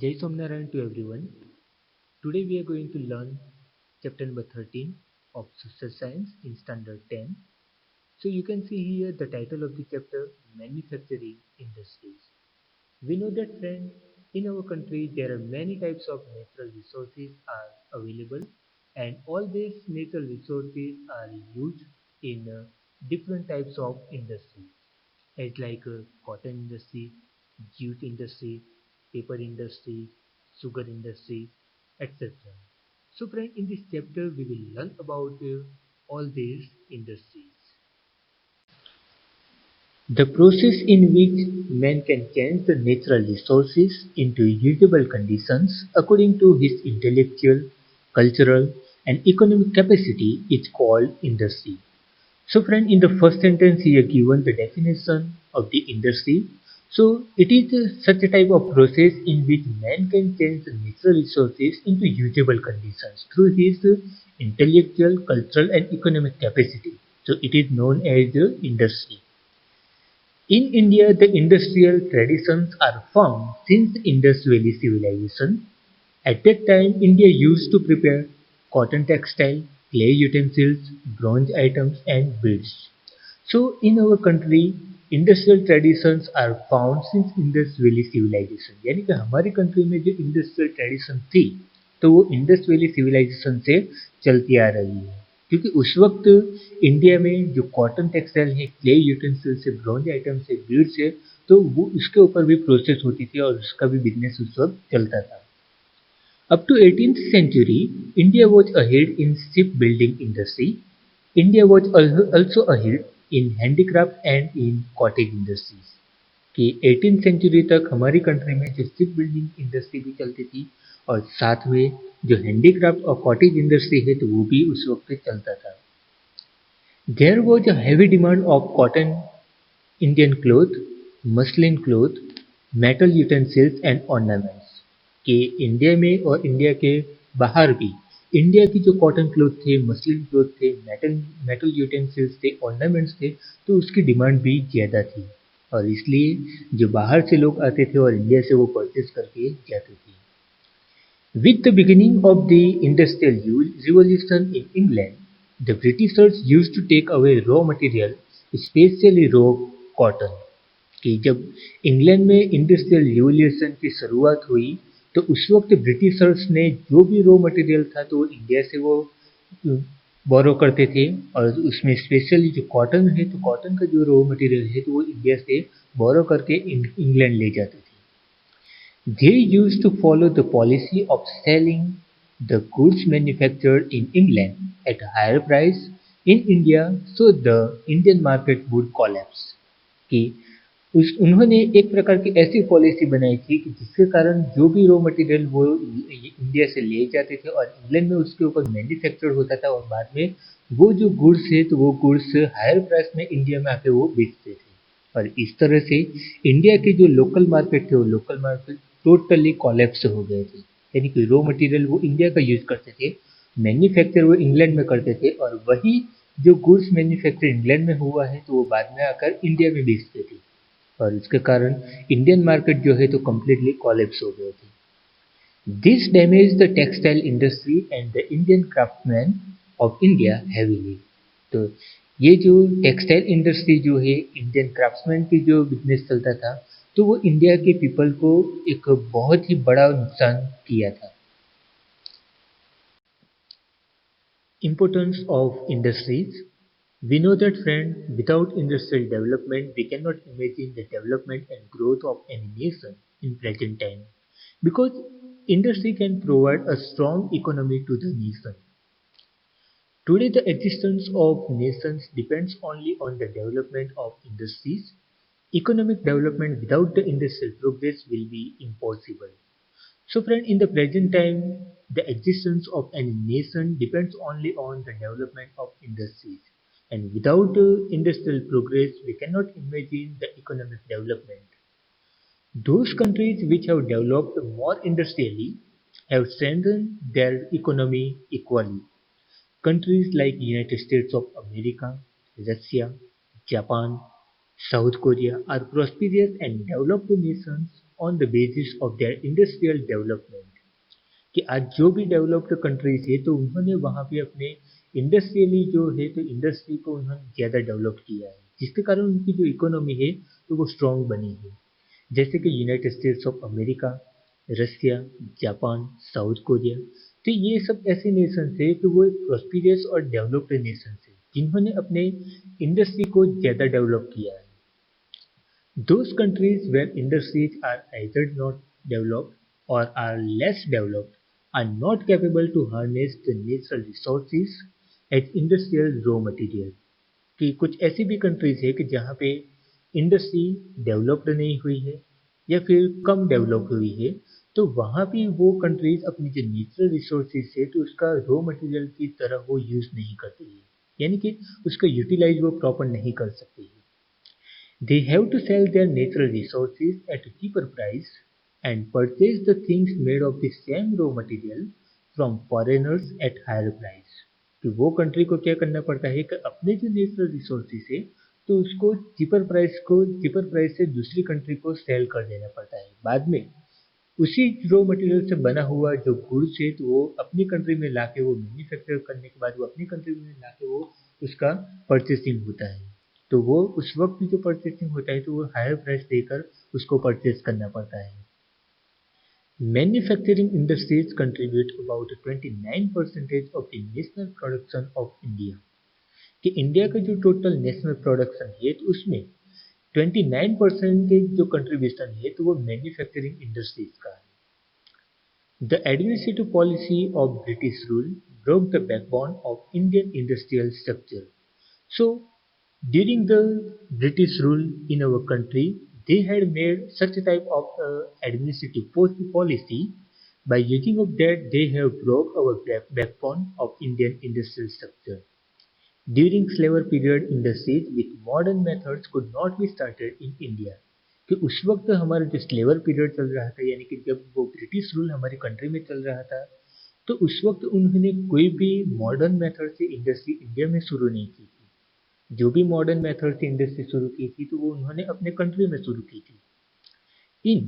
Jai Somnarayan to everyone. Today we are going to learn chapter number 13 of Social Science in Standard 10. So you can see here the title of the chapter, Manufacturing Industries. We know that, friend, in our country there are many types of natural resources are available, and all these natural resources are used in different types of industries, as like cotton industry, jute industry, paper industry, sugar industry, etc. So, friend, in this chapter we will learn about all these industries. The process in which man can change the natural resources into usable conditions according to his intellectual, cultural, and economic capacity is called industry. So, friend, in the first sentence here given the definition of the industry. So, it is such a type of process in which man can change the natural resources into usable conditions through his intellectual, cultural, and economic capacity. So, it is known as industry. In India, the industrial traditions are found since Indus Valley civilization. At that time, India used to prepare cotton textile, clay utensils, bronze items, and beads. So, in our country, industrial traditions are found since Indus Valley civilization. यानी कि हमारी country में जो industrial tradition थी, तो वो Indus valley civilisation से चलती आ रही है, क्योंकि उस वक्त इंडिया में जो कॉटन टेक्सटाइल है, क्ले यूटेंसिल्स है, ब्रॉन्ज आइटम्स है, बीड्स है, तो वो उसके ऊपर भी प्रोसेस होती थी और उसका भी बिजनेस उस वक्त चलता था. Up to 18th century, India was ahead in shipbuilding industry. India was also ahead in handicraft and in cottage industries. कि 18th सेंचुरी तक हमारी कंट्री में जो शिप बिल्डिंग इंडस्ट्री भी चलती थी और साथ में जो हैंडीक्राफ्ट और कॉटेज इंडस्ट्री है तो वो भी उस वक्त चलता था. There was a heavy demand of cotton Indian cloth, muslin cloth, metal utensils and ornaments. कि इंडिया में और इंडिया के बाहर भी इंडिया की जो कॉटन क्लोथ थे, मसलिन क्लोथ थे, मेटल मेटल यूटेंसिल्स थे, ऑर्नामेंट्स थे, तो उसकी डिमांड भी ज़्यादा थी और इसलिए जो बाहर से लोग आते थे और इंडिया से वो परचेज करके जाते थे. With the beginning of the Industrial Revolution in England, the Britishers used to take away raw material, especially raw cotton. कि जब इंग्लैंड में इंडस्ट्रियल रिवॉल्यूशन की शुरुआत हुई तो उस वक्त ब्रिटिशर्स ने जो भी रॉ मटेरियल था तो इंडिया से वो बोरो करते थे और उसमें स्पेशली जो कॉटन है तो कॉटन का जो रॉ मटेरियल है तो वो इंडिया से बोरो करके इंग्लैंड ले जाते थे. They used to follow the policy of selling the goods manufactured in England at a higher price in India so the Indian market would collapse. कि उन्होंने एक प्रकार की ऐसी पॉलिसी बनाई थी कि जिसके कारण जो भी रॉ मटेरियल वो इंडिया से ले जाते थे और इंग्लैंड में उसके ऊपर मैन्युफैक्चर होता था और बाद में वो जो गुड्स है तो वो गुड्स हायर प्राइस में इंडिया में आके वो बेचते थे और इस तरह से इंडिया के जो लोकल मार्केट थे वो लोकल मार्केट टोटली कॉलेप्स हो गए थे. यानी कि रॉ मटेरियल वो इंडिया का यूज करते थे, मैन्युफैक्चर वो इंग्लैंड में करते थे और वही जो गुड्स मैन्युफैक्चर इंग्लैंड में हुआ है तो वो बाद में आकर इंडिया में बेचते थे और इसके कारण इंडियन मार्केट जो है तो कम्प्लीटली कॉलेप्स हो गए थे. This damage the textile industry and the Indian craftsman of India heavily. तो ये जो टेक्सटाइल इंडस्ट्री जो है, इंडियन क्राफ्ट्समैन की जो बिजनेस चलता था तो वो इंडिया के पीपल को एक बहुत ही बड़ा नुकसान किया था. Importance of industries. We know that, friend, without industrial development, we cannot imagine the development and growth of any nation in present time. Because industry can provide a strong economy to the nation. Today, the existence of nations depends only on the development of industries. Economic development without the industrial progress will be impossible. So, friend, in the present time, the existence of any nation depends only on the development of industries. And without industrial progress, we cannot imagine the economic development. Those countries which have developed more industrially have strengthened their economy equally. Countries like United States of America, Russia, Japan, South Korea are prosperous and developed nations on the basis of their industrial development. कि आज जो भी developed countries है तो उन्होंने वहाँ पे अपने इंडस्ट्रियली जो है तो इंडस्ट्री को उन्होंने ज़्यादा डेवलप किया है, जिसके कारण उनकी जो इकोनॉमी है तो वो स्ट्रांग बनी है। जैसे कि United States of America, Russia, Japan, South Korea, तो ये सब ऐसे नेशंस है तो वो एक प्रॉस्पिरियस और डेवलप्ड नेशंस है जिन्होंने अपने इंडस्ट्री को ज़्यादा डेवलप किया है। Those countries where industries are either not developed or are less developed are not capable to harness the natural resources as industrial raw material। कि कुछ ऐसी भी कंट्रीज है कि जहाँ पे इंडस्ट्री डेवलप्ड नहीं हुई है या फिर कम डेवलप हुई है, तो वहाँ भी वो कंट्रीज अपनी जो नेचुरल रिसोर्सेज है तो उसका रॉ मटेरियल की तरह वो यूज नहीं करती है, यानी कि उसका यूटिलाइज वो प्रॉपर नहीं कर सकती है। They have to sell their natural resources at a cheaper price and purchase the things made of the same raw material from foreigners at higher price। कि वो कंट्री को क्या करना पड़ता है कि अपने जो नेचुरल रिसोर्सेज है तो उसको चीपर प्राइस से दूसरी कंट्री को सेल कर देना पड़ता है। बाद में उसी रॉ मटेरियल से बना हुआ जो गुड्स है तो वो अपनी कंट्री में लाके वो मैन्युफैक्चर करने के बाद वो अपनी कंट्री में लाके वो उसका परचेसिंग होता है। तो वो उस वक्त जो परचेसिंग होता है तो वो हायर प्राइस देकर उसको परचेस करना पड़ता है। Manufacturing industries contribute about 29% of the national production of India. कि इंडिया का जो टोटल नेशनल प्रोडक्शन है तो उसमें 29% जो कंट्रीब्यूशन है तो वो मैन्युफैक्चरिंग इंडस्ट्रीज का है। The administrative policy of British rule broke the backbone of Indian industrial structure. So, during the British rule in our country, they had made such a type of administrative policy. By using of that, they have broke our backbone of Indian industrial structure. During slavery period, industries with modern methods could not be started in India। कि उस वक्त हमारा जो स्लेवर period चल रहा था, यानी कि जब वो ब्रिटिश रूल हमारी कंट्री में चल रहा था, तो उस वक्त उन्होंने कोई भी मॉडर्न मेथड से इंडस्ट्री इंडिया में शुरू नहीं की थी। जो भी मॉडर्न मेथड से इंडस्ट्री शुरू की थी तो वो उन्होंने अपने कंट्री में शुरू की थी। In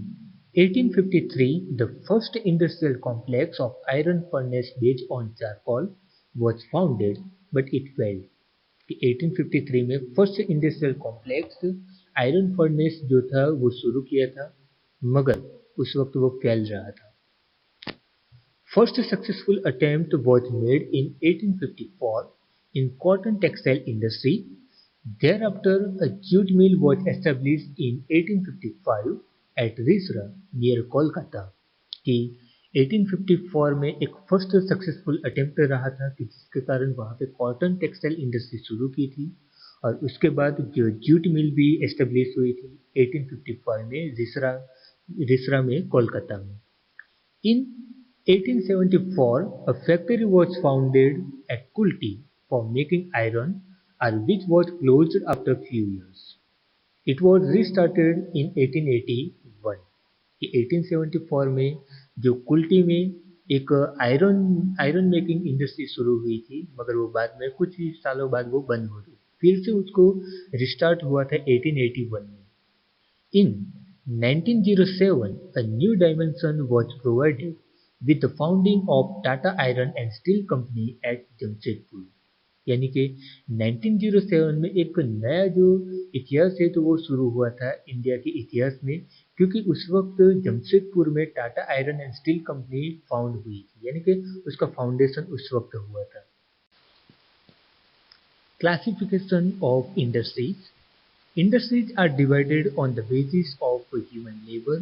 1853, the first industrial complex of iron furnace based on charcoal was founded, but it failed। कि 1853 में first industrial complex iron furnace जो था वो शुरू किया था, मगर उस वक्त वो फैल रहा था। First successful attempt was made in 1854 in cotton textile industry। Thereafter, a jute mill was established in 1855 at Risra near Kolkata। कि 1854 में एक फर्स्ट सक्सेसफुल अटेम्प्ट रहा था कि जिसके कारण वहाँ पे कॉटन टेक्सटाइल इंडस्ट्री शुरू की थी, और उसके बाद जो जूट मिल भी एस्टेब्लिश हुई थी 1855 में रिसरा में कोलकाता में। In 1874, a factory was founded at Kulti for making iron, which was closed after few years। It was restarted in 1881। कि 1874 में जो कुल्टी में एक आयरन मेकिंग इंडस्ट्री शुरू हुई थी, मगर वो बाद में कुछ ही सालों बाद वो बंद हो गई, फिर से उसको रिस्टार्ट हुआ था 1881 में। In 1907, a new dimension was provided with the founding of Tata Iron and Steel Company at Jamshedpur। यानी कि 1907 में एक नया जो इतिहास है तो वो शुरू हुआ था इंडिया के इतिहास में, क्योंकि उस वक्त जमशेदपुर में Tata iron and steel company found हुई थी, यानी कि उसका फाउंडेशन उस वक्त हुआ था। Classification of industries. Industries are divided on the basis of human labor,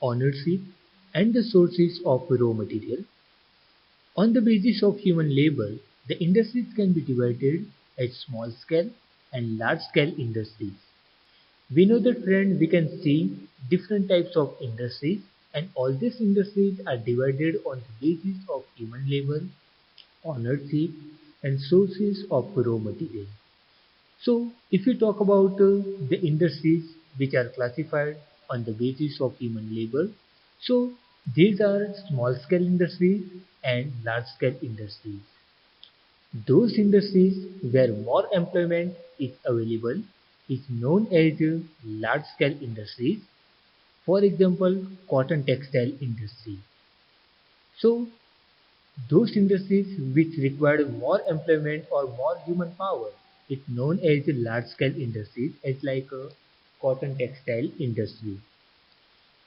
ownership, and the sources of raw material। On the basis of human labor, the industries can be divided as small scale and large scale industries। We know that, friend, we can see different types of industries, and all these industries are divided on the basis of human labor, ownership, and sources of raw material। So, if we talk about the industries which are classified on the basis of human labor, so these are small scale industries and large scale industries। Those industries where more employment is available is known as large scale industries, For example, cotton textile industry. So those industries which require more employment or more human power, it's known as large scale industries as like a cotton textile industry.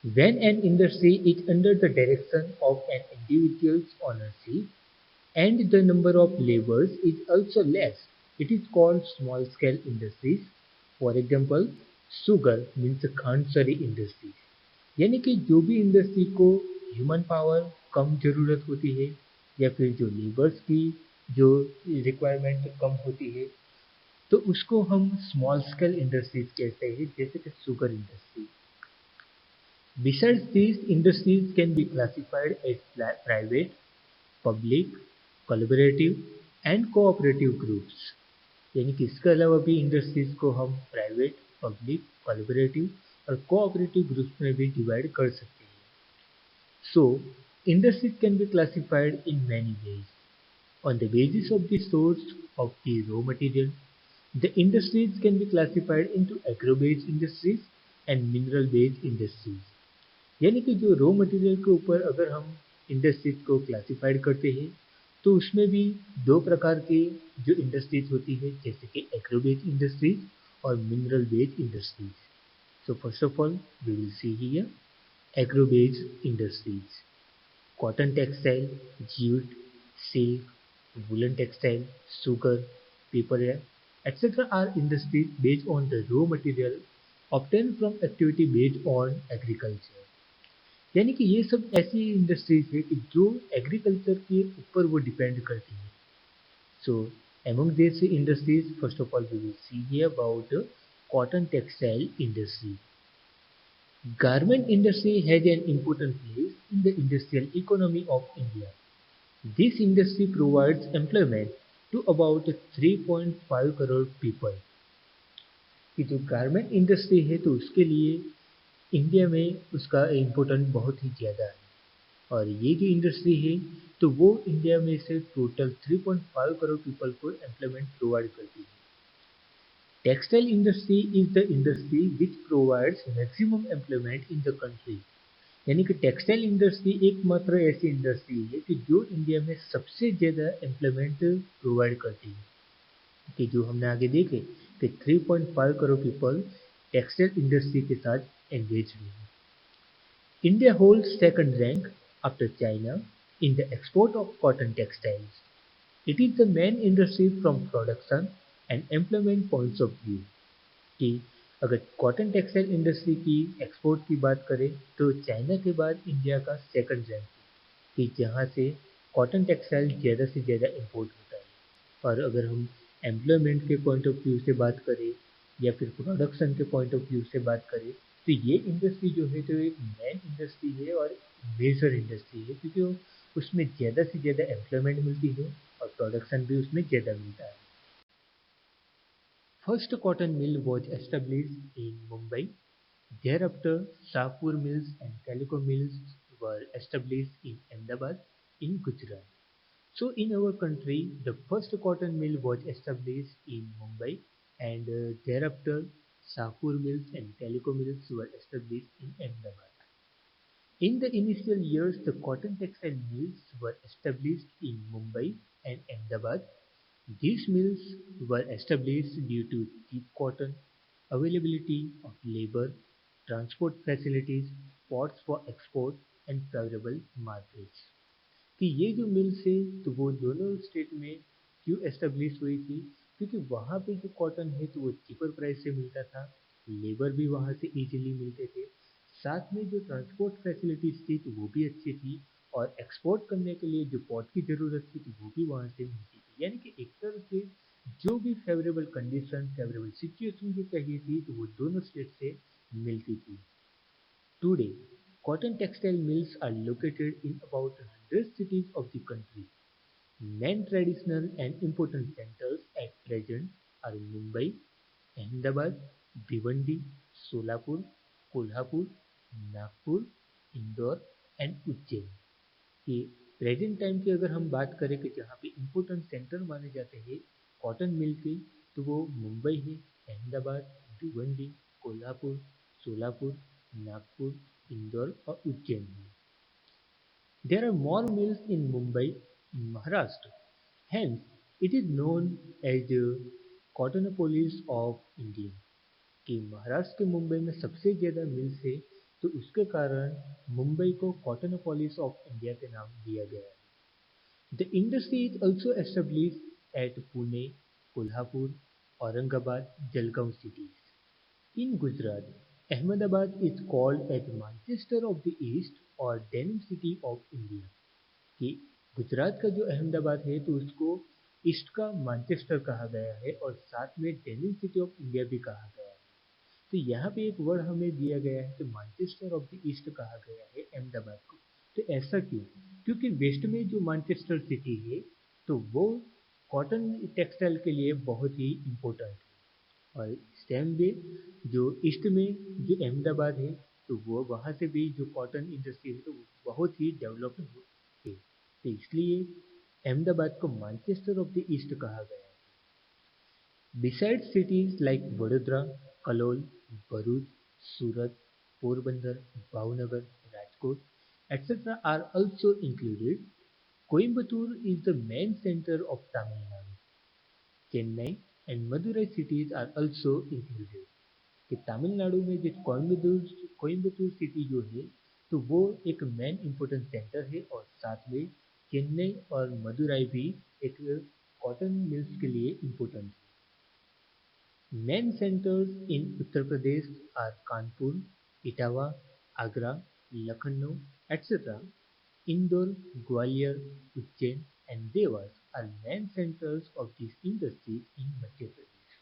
When an industry is under the direction of an individual's ownership and the number of laborers is also less, it is called small scale industries. For example, sugar means khandsari industries. यानी कि जो भी industry को human power कम ज़रूरत होती है या फिर जो लेबर्स की जो रिक्वायरमेंट कम होती है, तो उसको हम स्मॉल स्केल इंडस्ट्रीज कहते हैं, जैसे कि sugar industry. Besides these, industries can be classified as private, public, collaborative and cooperative groups. यानी कि इसके अलावा भी इंडस्ट्रीज को हम प्राइवेट, पब्लिक, कोलैबोरेटिव और कोऑपरेटिव ग्रुप्स में भी डिवाइड कर सकते हैं. So, industries can be classified in many ways. On the basis of the source of the raw material, the industries can be classified into agro-based industries and mineral-based industries. यानी कि जो raw material के ऊपर अगर हम industries को classified करते हैं, तो उसमें भी दो प्रकार के जो इंडस्ट्रीज होती है, जैसे कि एग्रो बेस्ड इंडस्ट्रीज और mineral based industries. So first of all we will see here agro based industries. Cotton textile, jute, silk, woolen textile, sugar, paper, etc. are industries based on the raw material obtained from activity based on agriculture. यानी कि ये सब ऐसी industries है कि जो agriculture के ऊपर वो डिपेंड करती है. सो among these industries, first of all we will see here about cotton textile industry. Garment industry has an important place in the industrial economy of India. This industry provides employment to about 3.5 crore people. कि जो garment industry है तो उसके लिए India में उसका important बहुत ही ज़्यादा है. और ये जो इंडस्ट्री है तो वो इंडिया में से टोटल 3.5 करोड़ पीपल को एम्प्लॉयमेंट प्रोवाइड करती है. Textile industry is the industry which provides maximum employment in the country. यानी कि टेक्सटाइल इंडस्ट्री एकमात्र ऐसी इंडस्ट्री है कि जो इंडिया में सबसे ज़्यादा एम्प्लॉयमेंट प्रोवाइड करती है. कि जो हमने आगे देखे कि 3.5 करोड़ पीपल टेक्सटाइल इंडस्ट्री के साथ एंगेज हुए हैं. India holds second rank after China in the export of cotton textiles. It is the main industry from production and employment points of view. कि अगर कॉटन टेक्सटाइल इंडस्ट्री की export की बात करें तो चाइना के बाद इंडिया का सेकंड रैंक है कि जहाँ से कॉटन टेक्सटाइल ज़्यादा से ज़्यादा इंपोर्ट होता है. और अगर हम एम्प्लॉयमेंट के पॉइंट ऑफ व्यू से बात करें या फिर प्रोडक्शन के पॉइंट ऑफ व्यू से बात करें तो ये इंडस्ट्री जो है तो एक मेन इंडस्ट्री है और मेजर इंडस्ट्री है, क्योंकि उसमें ज़्यादा से ज़्यादा एम्प्लॉयमेंट मिलती है और प्रोडक्शन भी उसमें ज़्यादा मिलता है. First cotton mill was established in Mumbai. Thereafter, Shahpur mills and Calico mills were established in Ahmedabad in Gujarat. So in our country, the first cotton mill was established in Mumbai, and thereafter Shahpur mills and Calico mills were established in Ahmedabad. In the initial years, the cotton textile mills were established in Mumbai and Ahmedabad. These mills were established due to cheap cotton, availability of labor, transport facilities, ports for export, and favorable markets. कि ये जो mills है तो वो दोनों state में क्यों establish हुई थी, क्योंकि वहाँ पे जो कॉटन है तो वो चीपर प्राइस से मिलता था, लेबर भी वहाँ से इजीली मिलते थे, साथ में जो ट्रांसपोर्ट फैसिलिटीज थी तो वो भी अच्छी थी, और एक्सपोर्ट करने के लिए जो पोर्ट की ज़रूरत थी तो वो भी वहाँ से मिलती थी. यानी कि एक तरह से जो भी फेवरेबल कंडीशन, फेवरेबल सिचुएशन जो चाहिए थी तो वो दोनों स्टेट से मिलती थी. Today, cotton textile mills are located in about 100 cities of the country. Main traditional and important centers at present are Mumbai, Ahmedabad, Bhiwandi, Solapur, Kolhapur, Nagpur, Indore and Ujjain. कि प्रेजेंट टाइम की अगर हम बात करें कि जहाँ पे important centre माने जाते हैं कॉटन मिल के, तो वो मुंबई है, अहमदाबाद, भिवंडी, कोल्हापुर, सोलापुर, नागपुर, इंदौर और उज्जैन हैं। There are more mills in Mumbai, in Maharashtra. Hence, it is known as the Cottonopolis of India. कि महाराष्ट्र के मुंबई में सबसे ज़्यादा मिल्स है, तो उसके कारण मुंबई को कॉटनोपोलिस ऑफ इंडिया के नाम दिया गया है। The industry is also established at Pune, Kolhapur, Aurangabad, Jalgaon cities. In Gujarat, Ahmedabad is called as Manchester of the East or Denim City of India. कि गुजरात का जो अहमदाबाद है तो उसको ईस्ट का मैनचेस्टर कहा गया है और साथ में डेनिम सिटी ऑफ इंडिया भी कहा गया है। तो यहाँ पे एक वर्ड हमें दिया गया है कि मैनचेस्टर ऑफ द ईस्ट कहा गया है अहमदाबाद को। तो ऐसा क्यों? क्योंकि वेस्ट में जो मैनचेस्टर सिटी है तो वो कॉटन टेक्सटाइल के लिए बहुत ही इम्पोर्टेंट है, और सेम वे जो ईस्ट में जो अहमदाबाद है तो वो वहाँ से भी जो कॉटन इंडस्ट्री है तो वो बहुत ही डेवलप्ड है। तो इसलिए अहमदाबाद को मैनचेस्टर ऑफ द ईस्ट कहा गया है। Besides cities like Vadodara, Kalol, Bharuch, Surat, Porbandar, Bhavnagar, Rajkot, etc. are also included. Coimbatore is the main center of Tamil Nadu. Chennai and Madurai cities are also included. कि तमिलनाडु में जो Coimbatore city जो है तो वो एक मेन इम्पोर्टेंट सेंटर है, और साथ में चेन्नई और मदुराई भी एक कॉटन मिल्स के लिए इम्पोर्टेंट है। Main centers in Uttar Pradesh are Kanpur, Etawah, Agra, Lucknow, etc. Indore, Gwalior, Ujjain and Dewas are main centers of these industries in Madhya Pradesh.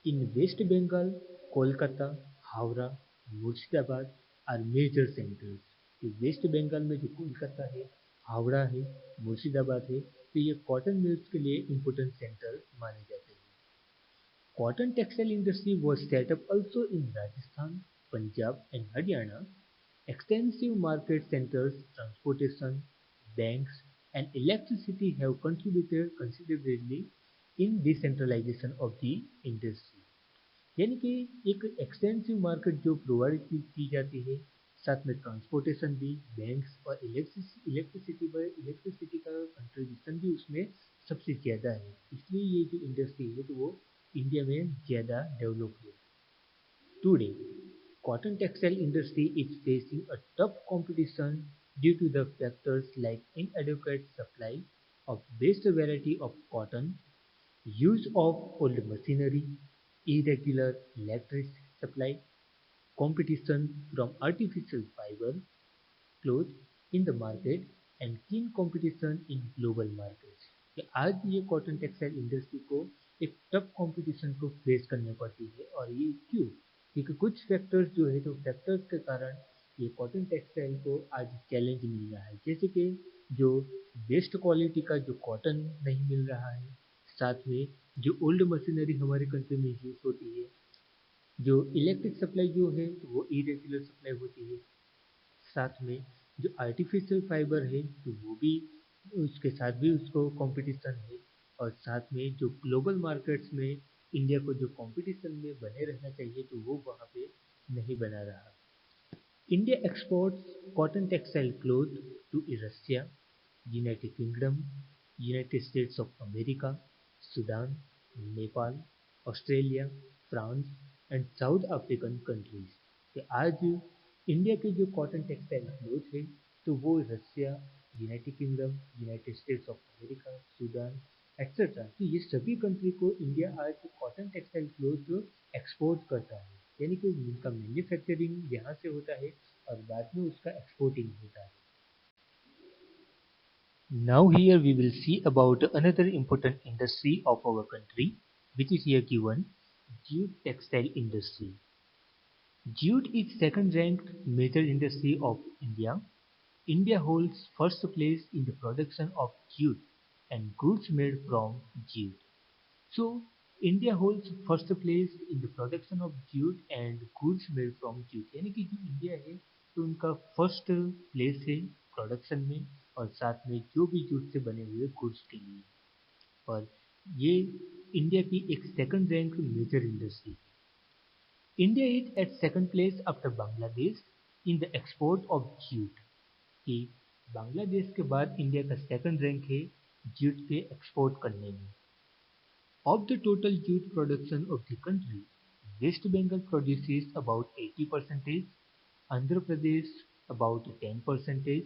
In West Bengal, Kolkata, Howrah, Murshidabad are major centers. कि waste Bengal में जो कोलकाता है, हावड़ा है, मुर्शिदाबाद है, तो ये cotton mills के लिए इम्पोर्टेंट सेंटर माने जाते हैं। Cotton textile industry was set up also in Rajasthan, Punjab and Haryana. Extensive market centers, transportation, banks and electricity have contributed considerably in decentralization of the industry. यानी कि एक extensive market जो provide की जाती है, साथ में ट्रांसपोर्टेशन भी, बैंक्स और इलेक्ट्रिसिटी का कंट्रीब्यूशन भी उसमें सबसे ज़्यादा है। इसलिए ये जो इंडस्ट्री है तो वो इंडिया में ज़्यादा डेवलप है। Today cotton textile industry is facing a tough competition due to the factors like inadequate supply of best variety of cotton, use of old machinery, irregular electric supply, competition from artificial fiber, cloth in the market and keen competition in global markets। कि आज ये cotton textile industry को एक tough competition को face करने पड़ती है, और ये क्यों? क्योंकि कुछ फैक्टर्स जो है तो फैक्टर्स के कारण ये कॉटन टेक्सटाइल को आज चैलेंज मिल रहा है, जैसे कि जो बेस्ट क्वालिटी का जो कॉटन नहीं मिल रहा है, साथ में जो ओल्ड मशीनरी हमारे कंट्री में यूज होती है, जो इलेक्ट्रिक सप्लाई जो है तो वो इरेगुलर सप्लाई होती है, साथ में जो आर्टिफिशियल फाइबर है तो वो भी उसके साथ भी उसको कंपटीशन है, और साथ में जो ग्लोबल मार्केट्स में इंडिया को जो कंपटीशन में बने रहना चाहिए तो वो वहाँ पे नहीं बना रहा। India exports cotton textile cloth to Russia, United Kingdom, United States of America, Sudan, Nepal, Australia, France and South African countries. कि आज इंडिया के जो कॉटन टेक्सटाइल क्लोथ है तो वो Russia, United Kingdom, United States of America, Sudan etcetera, तो ये सभी कंट्री को इंडिया आज कॉटन टेक्सटाइल क्लोथ एक्सपोर्ट करता है, यानी कि उनका मैन्युफैक्चरिंग यहाँ से होता है और बाद में उसका एक्सपोर्टिंग होता है। Now here we will see about another important industry of our country, which is here given, jute textile industry. Jute is second ranked major industry of India. India holds first place in the production of jute and goods made from jute. So India holds first place in the production of jute and goods made from jute, यानी कि जो India है तो उनका first place है production में, और साथ में जो भी जूट से बने हुए गुड्स के लिए, और ये इंडिया की एक सेकंड रैंक मेजर इंडस्ट्री है। India is at second place after Bangladesh in the export of jute कि बांग्लादेश के बाद इंडिया का सेकंड रैंक है जूट के एक्सपोर्ट करने में. Of the total jute production of the country, West Bengal produces about 80%, Andhra Pradesh about 10%,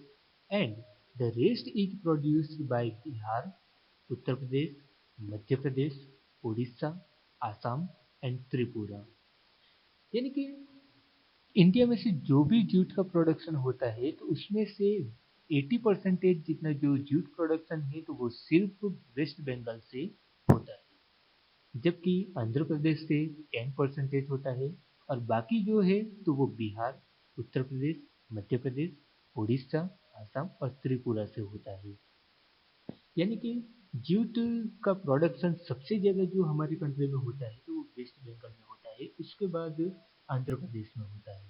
and the rest is produced by Bihar, Uttar Pradesh, Madhya Pradesh, Odisha, Assam and Tripura. यानी कि India में से जो भी jute का production होता है तो उसमें से 80% जितना जो जूट प्रोडक्शन है तो वो सिर्फ वेस्ट बंगाल से होता है, जबकि आंध्र प्रदेश से 10% होता है और बाकी जो है तो वो बिहार, उत्तर प्रदेश, मध्य प्रदेश, उड़ीसा, आसाम और त्रिपुरा से होता है. यानी कि जूट का प्रोडक्शन सबसे ज़्यादा जो हमारी कंट्री में होता है तो वो वेस्ट बंगाल में होता है, उसके बाद आंध्र प्रदेश में होता है.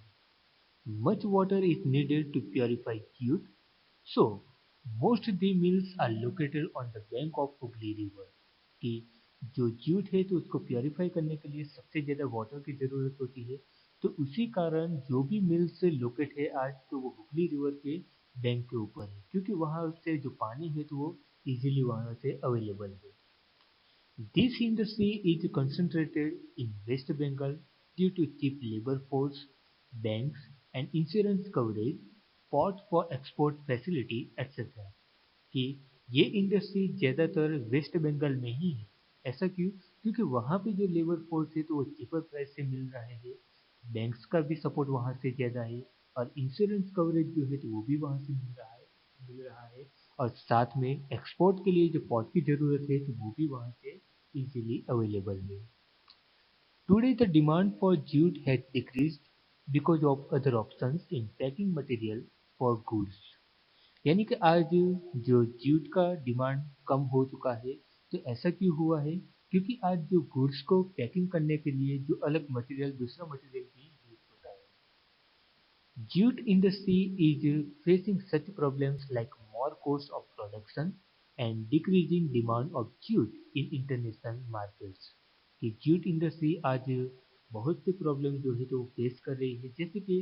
Much water is needed to purify jute, so most of the mills are located on the bank of Hooghly River. कि जो जूट है तो उसको प्योरीफाई करने के लिए सबसे ज़्यादा वाटर की ज़रूरत होती है, तो उसी कारण जो भी मिल्स लोकेट है आज तो वो हुगली रिवर के बैंक के ऊपर है, क्योंकि वहाँ से जो पानी है तो वो इजीली वहाँ से अवेलेबल है. This industry is concentrated in West Bengal due to cheap labor force, banks and insurance coverage, port for export facility etc. कि ये इंडस्ट्री ज़्यादातर वेस्ट बंगाल में ही है. ऐसा क्यों? क्योंकि वहाँ पे जो लेबर फोर्स है तो वो चीपर प्राइस से मिल रहा है, बैंक्स का भी सपोर्ट वहाँ से ज़्यादा है और इंश्योरेंस कवरेज जो है तो वो भी वहाँ से मिल रहा है और साथ में एक्सपोर्ट के लिए जो पोर्ट की ज़रूरत है तो वो भी वहाँ से इजीली अवेलेबल है. Today the demand for jute has decreased because of other options in packing material for goods. यानी कि आज जो जूट का डिमांड कम हो चुका है, तो ऐसा क्यों हुआ है? क्योंकि आज जो गुड्स को पैकिंग करने के लिए जो अलग मटेरियल दूसरा मटेरियल भी यूज होता है. Jute industry is facing such problems like more cost of production and decreasing demand of jute in international markets. कि जूट इंडस्ट्री आज बहुत से प्रॉब्लम जो है तो फेस कर रही है, जैसे कि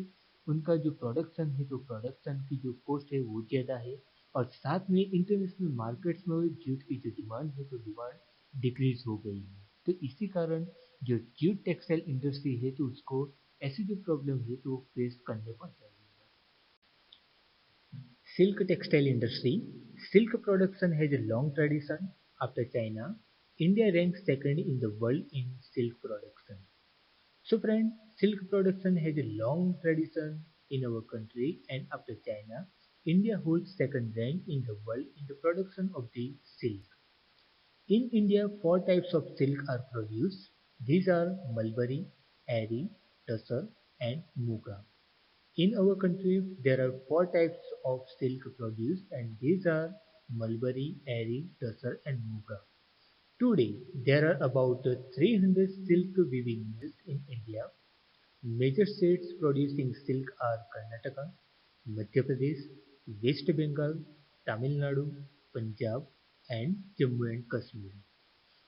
उनका जो प्रोडक्शन है तो प्रोडक्शन की जो कॉस्ट है वो ज़्यादा है और साथ में इंटरनेशनल मार्केट्स में जूट की जो डिमांड है तो डिमांड डिक्रीज हो गई है. तो इसी कारण जो जूट टेक्सटाइल इंडस्ट्री है तो उसको ऐसी जो प्रॉब्लम है तो फेस करने पड़ रही है. Silk textile industry. Silk production has a long tradition. After China, India ranks second in the world in silk production. So friend, silk production has a long tradition in our country and after China, India holds second rank in the world in the production of the silk. In India, four types of silk are produced. These are mulberry, Ari, Tussar and Muga. In our country, there are four types of silk produced and these are mulberry, Ari, Tussar and Muga. Today, there are about 300 silk weaving mills in India. Major states producing silk are Karnataka, Madhya Pradesh, West Bengal, Tamil Nadu, Punjab and Jammu and Kashmir.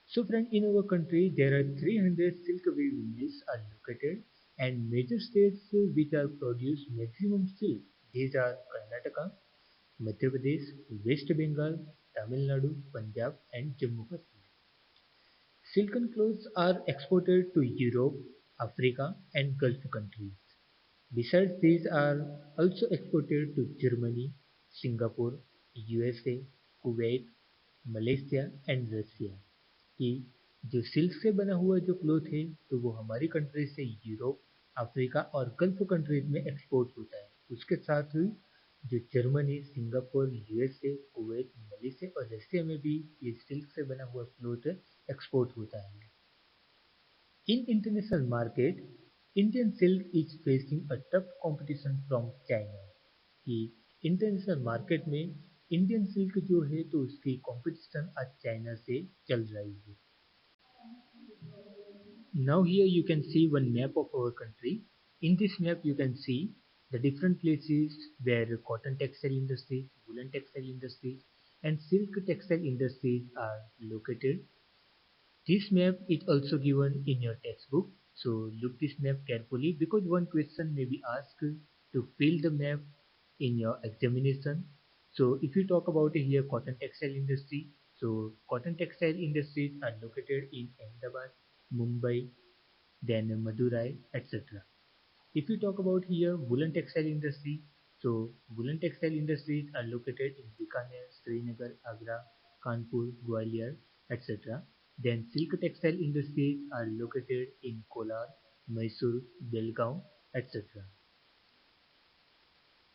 So friend, in our country there are 300 silk weaving mills are located and major states which are produce maximum silk. These are Karnataka, Madhya Pradesh, West Bengal, Tamil Nadu, Punjab and Jammu Kashmir. Silken clothes are exported to Europe, Africa and Gulf countries. Besides these are also exported to Germany, Singapore, USA, Kuwait, Malaysia and Russia. कि जो silk से बना हुआ जो cloth है तो वो हमारी कंट्री से यूरोप, अफ्रीका और गल्फ कंट्रीज में एक्सपोर्ट होता है. उसके साथ ही जो Germany, Singapore, USA, Kuwait, Malaysia और रशिया में भी ये सिल्क से बना हुआ क्लोथ एक्सपोर्ट होता है. In international market Indian silk is facing a tough competition from China. कि इंटरनेशनल मार्केट में इंडियन सिल्क जो है तो उसकी कंपटीशन आज चाइना से चल रही है. Now here you can see one map of our country. In this map you can see the different places where cotton textile industries, woolen textile industries and silk textile industries are located. This map is also given in your textbook. So look this map carefully because one question may be asked to fill the map in your examination. So if you talk about here cotton textile industry, so cotton textile industries are located in Ahmedabad, Mumbai, then Madurai, etc. If you talk about here woolen textile industry, so woolen textile industries are located in Bikaner, Srinagar, Agra, Kanpur, Gwalior, etc. Then silk textile industries are located in Kolar, Mysore, Belgaum, etc.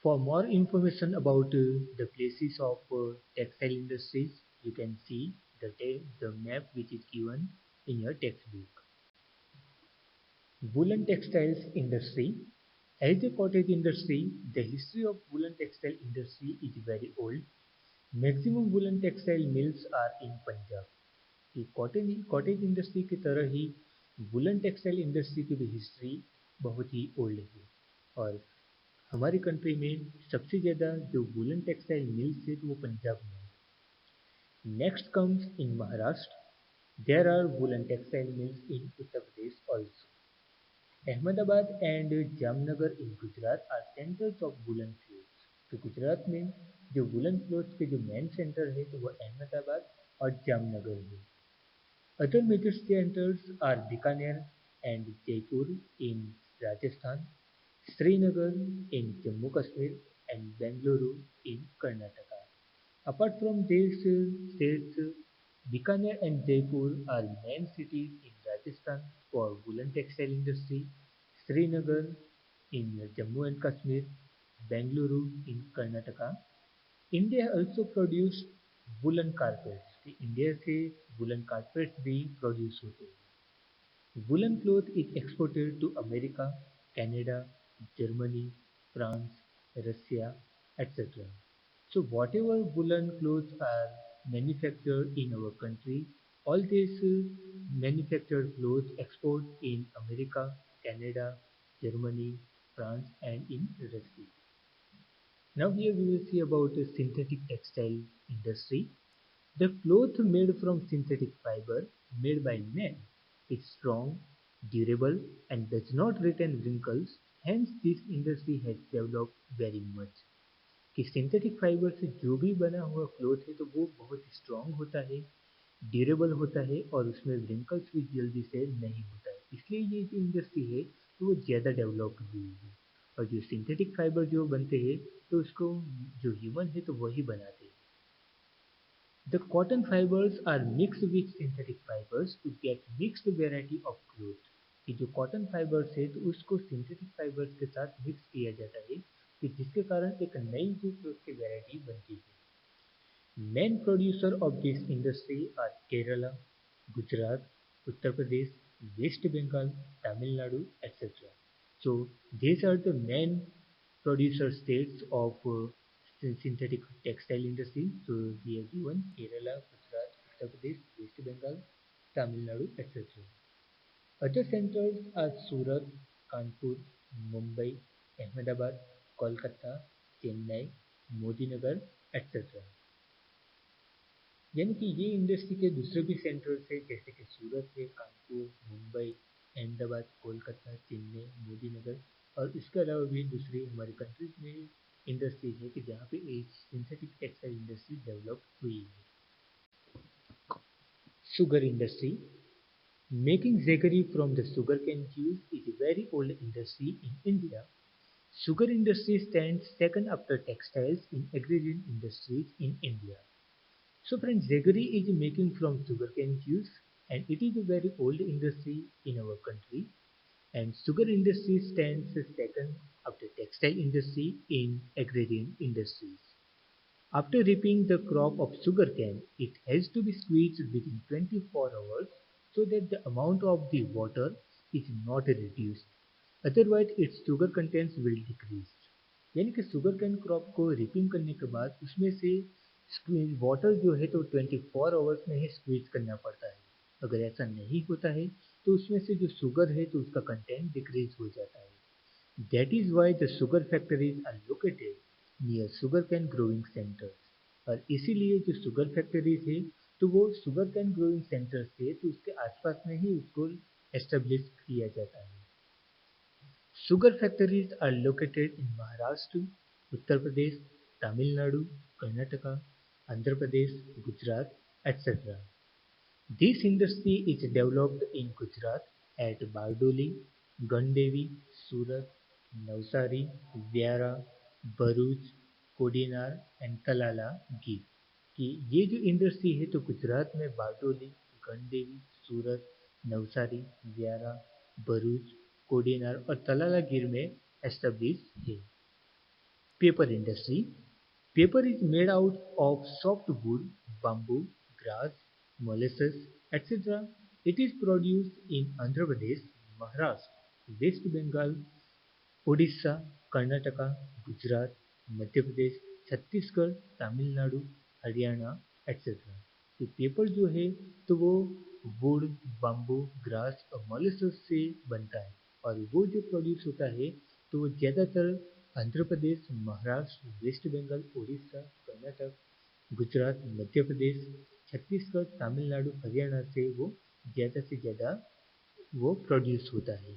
For more information about the places of textile industries, you can see the map which is given in your textbook. Woolen textiles industry. As a cottage industry, the history of woolen textile industry is very old. Maximum woolen textile mills are in Punjab. कि cottage industry की तरह ही woollen textile industry की भी history बहुत ही old है और हमारी country में सबसे ज़्यादा जो वुलन टेक्सटाइल मिल्स है तो वो पंजाब में है। Next comes in Maharashtra there are woollen textile mills in Uttar Pradesh also. Ahmedabad and Jamnagar in Gujarat are centres of woollen cloths. तो गुजरात में जो वुलन क्लोथ्स के जो मेन सेंटर है तो वो अहमदाबाद और जामनगर है। Other major centres are Bikaner and Jaipur in Rajasthan, Srinagar in Jammu Kashmir and Bengaluru in Karnataka. Apart from these states, Bikaner and Jaipur are main cities in Rajasthan for woolen textile industry, Srinagar in Jammu and Kashmir, Bengaluru in Karnataka. India also produced woolen carpets. India से woollen carpets भी produce होते हैं। Woolen cloth is exported to America, Canada, Germany, France, Russia, etc. So whatever woolen clothes are manufactured in our country, all these manufactured clothes export in America, Canada, Germany, France and in Russia. Now here we will see about the synthetic textile industry. The cloth made from synthetic fiber made by men is strong, durable and does not retain wrinkles. Hence this industry has developed very much. कि synthetic fibre से जो भी बना हुआ cloth है तो वो बहुत स्ट्रांग होता है, ड्यूरेबल होता है और उसमें रिंकल्स भी जल्दी से नहीं होता है। इसलिए ये जो इंडस्ट्री है तो वो ज़्यादा डेवलप हुई है। और जो सिंथेटिक फाइबर जो बनते हैं तो उसको जो ह्यूमन है तो वही बनाते हैं। The cotton fibers are mixed with synthetic fibers to get mixed variety of cloth. कि जो कॉटन फाइबर्स है तो उसको सिंथेटिक फाइबर्स के साथ मिक्स किया जाता है कि जिसके कारण एक नई जो क्लोथ की वैरायटी बनती है। Main producer of this industry are Kerala, Gujarat, Uttar Pradesh, West Bengal, Tamil Nadu etc. So these are the main producer states of synthetic textile industry. So we have given Kerala, Gujarat, Uttar Pradesh, West Bengal, Tamil Nadu, etc. Other centers are Surat, Kanpur, Mumbai, Ahmedabad, Kolkata, Chennai, Modinagar, etc. यानी कि ये industry के दूसरे भी centres है जैसे कि सूरत है, कानपुर, मुंबई, अहमदाबाद, कोलकाता, चेन्नई, मोदीनगर और इसके अलावा भी दूसरी हमारी कंट्रीज में इंडस्ट्री है कि जहाँ पे एक सिंथेटिक टेक्सटाइल इंडस्ट्री डेवलप हुई है। Sugar industry. Making jaggery from the sugarcane juice is a very old industry in India. Sugar industry stands second after textiles in agrarian industries in India. So friends, jaggery is making from sugarcane juice and it is a very old industry in our country and sugar industry stands second after textile industry in agrarian industries. After reaping the crop of sugarcane, it has to be squeezed within 24 hours so that the amount of the water is not reduced. Otherwise, its sugar contents will decrease. यानी कि sugar cane crop को ripping करने के बाद उसमें से water जो है तो 24 आवर्स में ही स्क्वीज करना पड़ता है। अगर ऐसा नहीं होता है तो उसमें से जो शुगर है तो उसका कंटेंट डिक्रीज हो जाता है। That is why the sugar factories are located near sugar cane growing centres और इसीलिए जो शुगर फैक्ट्रीज है तो वो शुगर कैन ग्रोइंग सेंटर्स है तो उसके आसपास में ही उसको एस्टेब्लिश किया जाता है। Sugar factories are located in Maharashtra, Uttar Pradesh, Tamil Nadu, Karnataka, Andhra Pradesh, Gujarat, etc. This industry is developed in Gujarat at Bardoli, Gandevi, Surat, Navsari, Vyara, Bharuch, Kodinar and Talala Gir कि ये जो इंडस्ट्री है तो गुजरात में बारडोली, गणदेवी, सूरत, नवसारी, व्यारा, भरूच, कोडिनार और तलाला गिर में एस्टेब्लिश है। Paper industry paper is made out of soft wood, bamboo, grass, molasses, etc. It is produced in Andhra Pradesh, Maharashtra, West Bengal, Orissa, Karnataka, Gujarat, Madhya Pradesh, Chhattisgarh, Tamil Nadu, Haryana etcetera. तो पेपर जो है तो वो वुड, बम्बू, ग्रास और मॉलिसेस से बनता है और वो जो प्रोड्यूस होता है तो वो ज़्यादातर आंध्र प्रदेश, महाराष्ट्र, वेस्ट बंगाल, उड़ीसा, कर्नाटक, गुजरात, मध्य प्रदेश, छत्तीसगढ़, तमिलनाडु, हरियाणा से वो ज़्यादा से ज़्यादा वो प्रोड्यूस होता है।